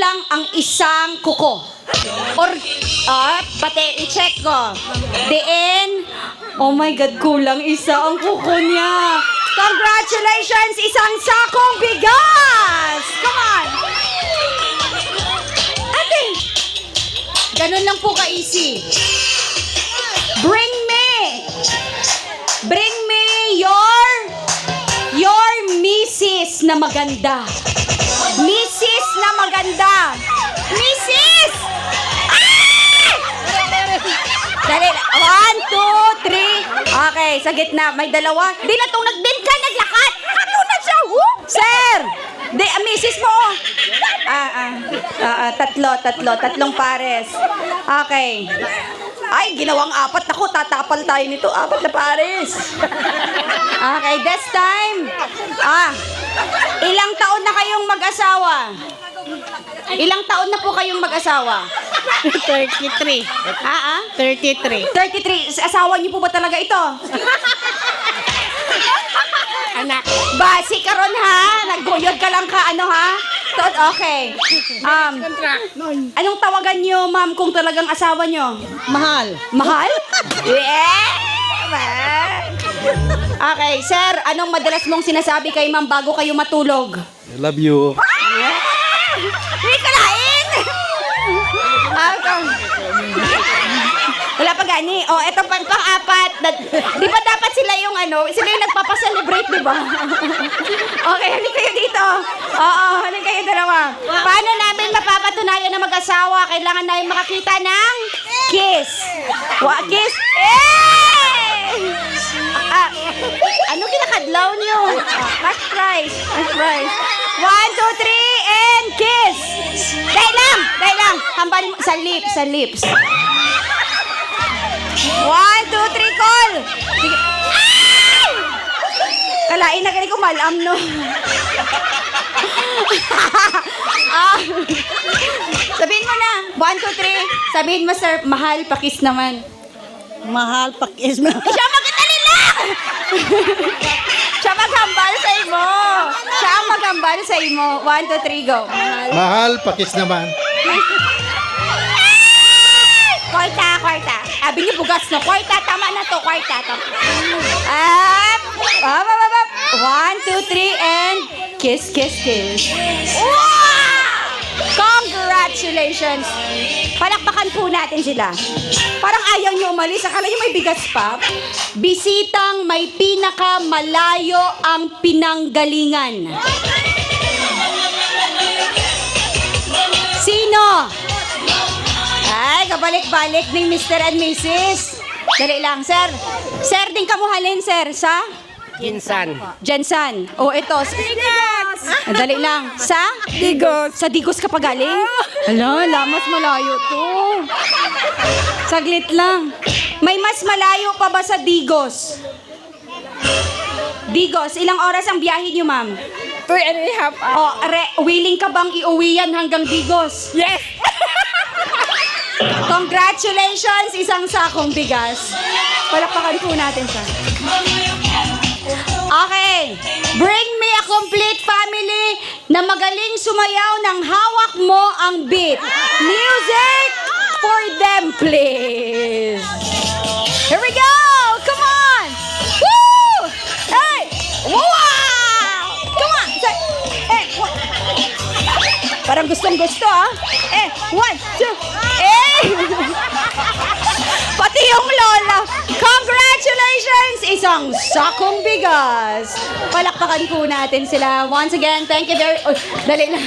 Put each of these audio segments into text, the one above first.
Kulang ang isang kuko. Or, pati i-check ko. Diin, oh my God, kulang isa ang kuko niya. Congratulations, isang sakong bigas! Come on! Ate, ganun lang po ka-easy. Bring me your misis na maganda. Misis na maganda. Misis! Ah! Dali, 1, 2, 3. Okay, sa gitna, may dalawa. Di na itong din ka, naglakad. Katulad siya. Sir! Di, misis mo. Tatlong pares. Okay. Ay, ginawang 4. Ako, tatapal tayo nito. 4 na pares. Okay, this time. Ilang taon na kayong mag-asawa? Ilang taon na po kayong mag-asawa? 33. 33. 33. Asawa niyo po ba talaga ito? Anak. Basi ka ron ha? Nagkuyod ka lang ka, ano ha? Okay. Anong tawagan niyo, ma'am, kung talagang asawa niyo? Mahal. Mahal? Yeah! Okay, sir, anong madalas mong sinasabi kay ma'am bago kayo matulog? I love you. Hindi ka lain! Wala pa gani. Ito pang-apat. Di ba dapat sila yung sila yung nagpapaselebrate, di ba? Okay, halika kayo dito. Oo, halika kayo dalawa. Paano namin mapapatunayan na mag-asawa? Kailangan namin makakita ng kiss. Kiss? Ano kinakadlaw nyo? Cash prize. 1, 2, 3, and kiss! Dahil lang! Hambalin mo sa lips. 1, 2, 3, call! Sige. Ay! Kalain na ganito malam, no? Sabihin mo na. 1, 2, 3. Sabihin mo, sir, mahal, pakis naman. Mahal, pakis mo. Siya magkatali lang! Siya maghambal sa imo. Siya ang maghambal sa imo. 1, 2, 3, go. Mahal, pakis naman. Kwarta. Abi niyo bugas, no? Kwarta, tama na to. Kwarta, tama. 1, 2, 3, and kiss. Wow! Congratulations! Palakpakan po natin sila. Parang ayaw niyo umalis. Akala niyo may bigas pa. Bisitang may pinakamalayo ang pinanggalingan. Sino? Ay, kabalik-balik ni Mr. and Mrs. Dali lang, sir. Sir, din kamuhalin, sir. Sa? Jensan. Ito. Dali lang. Sa? Digos. Sa Digos ka pa galing? Hala, mas malayo to. Saglit lang. May mas malayo pa ba sa Digos? Digos, ilang oras ang biyahe niyo, ma'am? 3.5 hours. Willing ka bang iuwi yan hanggang Digos? Yes! Congratulations, isang sakong bigas. Palakpakan po natin siya. Okay. Bring me a complete family na magaling sumayaw ng hawak mo ang beat. Music for them, please. Here we go! Come on! Woo! Hey! Wow! Come on! Hey! Parang gustong-gusto, ah. 1, 2, pati yung lola. Congratulations! Isang sakong bigas. Palakpakan po natin sila. Once again, thank you very... dali na.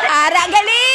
Ara, gali!